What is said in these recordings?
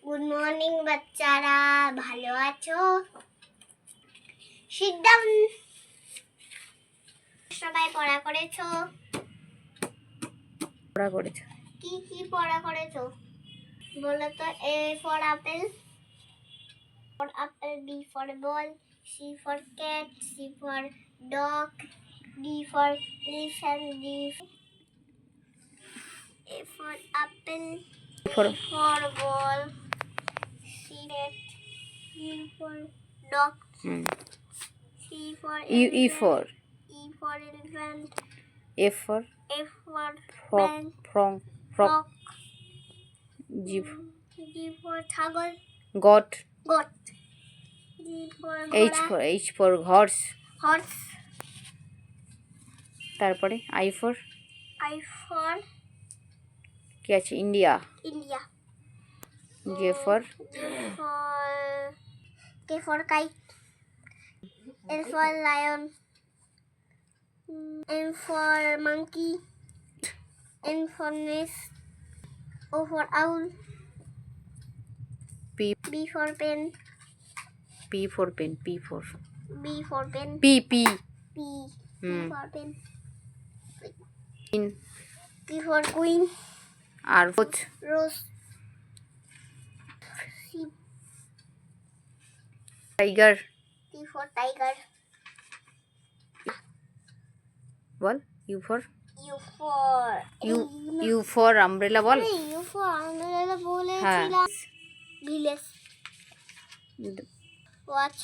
Good morning বাচ্চারা, ভালো আছো? Sit down. সবাই পড়া করেছো? কি কি পড়া করেছো বলো তো? A for apple, B for ball, C for cat, C for dog, D for elephant, A for apple, B for ball, C cat, D for dog, C for E for elephant, F for frog, G for ছাগল, goat, G for H for horse, তারপরে I for কি আছে? India, J for K for kite, L for lion, M for monkey, N for nest, O for owl, P for pen, for pen, B for pen, P for pen, Queen, Q for queen, R for rose, C tiger, T for tiger, ball U U for umbrella ball. U for umbrella বলেছিলাম। village, watch,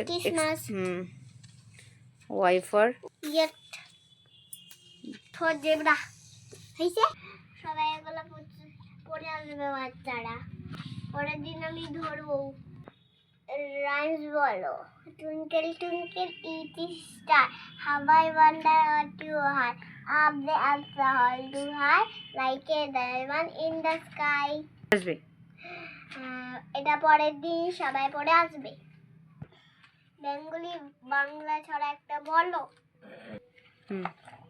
Christmas, Y for yet, for zebra। হয়েছে? সবাই এগুলো পড়ে আসবে বাচ্চারা, পরের দিন আমি ধরবো। রাইমস বলো। Twinkle twinkle little star, how I wonder what you are. Up the hall too high, like a diamond in the sky. আসবে। এটা পরের দিন সবাই পড়ে আসবে। বেঙ্গলি বাংলা ছড়া একটা বলো।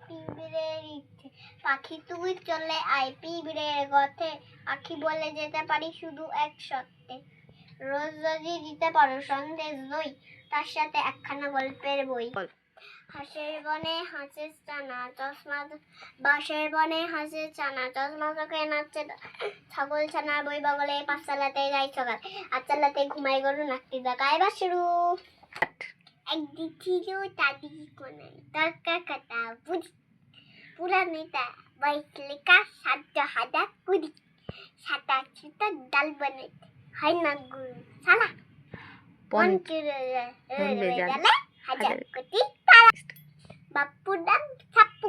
পিঁপড়ের ইচ্ছে, পাখি তুই চলে আয় পিঁপড়ের গথে, পাখি বলে যেতে পারি শুধু এক শর্তে, রোজ যদি দিতে পারো সন্দেশ দই, তার সাথে একখানা গল্পের বই। হাঁসের বনে হাঁসের চানা চশমা, বাঁশের বনে হাঁসের চানা চশমা চোখে নাচছে, ছাগল ছানার বই বগলে, পাঁচতলাতে যাই সকাল, আটতলাতে ঘুমাই গরু নাকটি দেখায় বাসরু। একদিন ছিল দাদি কোনায় তর্কা কাটা বুড়ি, পুরানিতা বাইক লেখা 7,000 সাদা ছিটা ডাল বানাইতে হয় না গুরু শালা, হাজার কোটি তারা। বাপু নাম ছাপ্পু,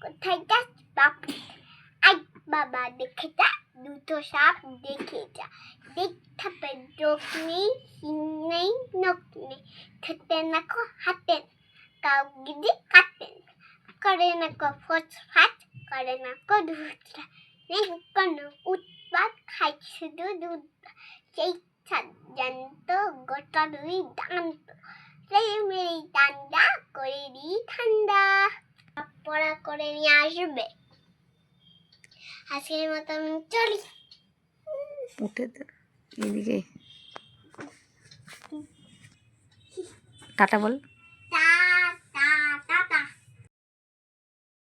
কোথায় যাস বাপু? আই বাবা দেখে যা, দুটো সাপ দেখে যা, দেখা পেয়ে চোখ নেই, সিং নেই, নখ নেই, খেতে না খো হাতে, কাউ গিদি কাটে করে না কো ফোসফাট, করে না কো ধুতরা, নেই কোনো উৎপাত, খাই শুধু দুধ, সেই জানত গোটা দুই দান্ত, সেই মেরি ঠান্ডা করে দি ঠান্ডা। পড়া করে নিয়ে আসবে। আজকের মতো আমি চলি। উঠে এদিকে টাটা বল।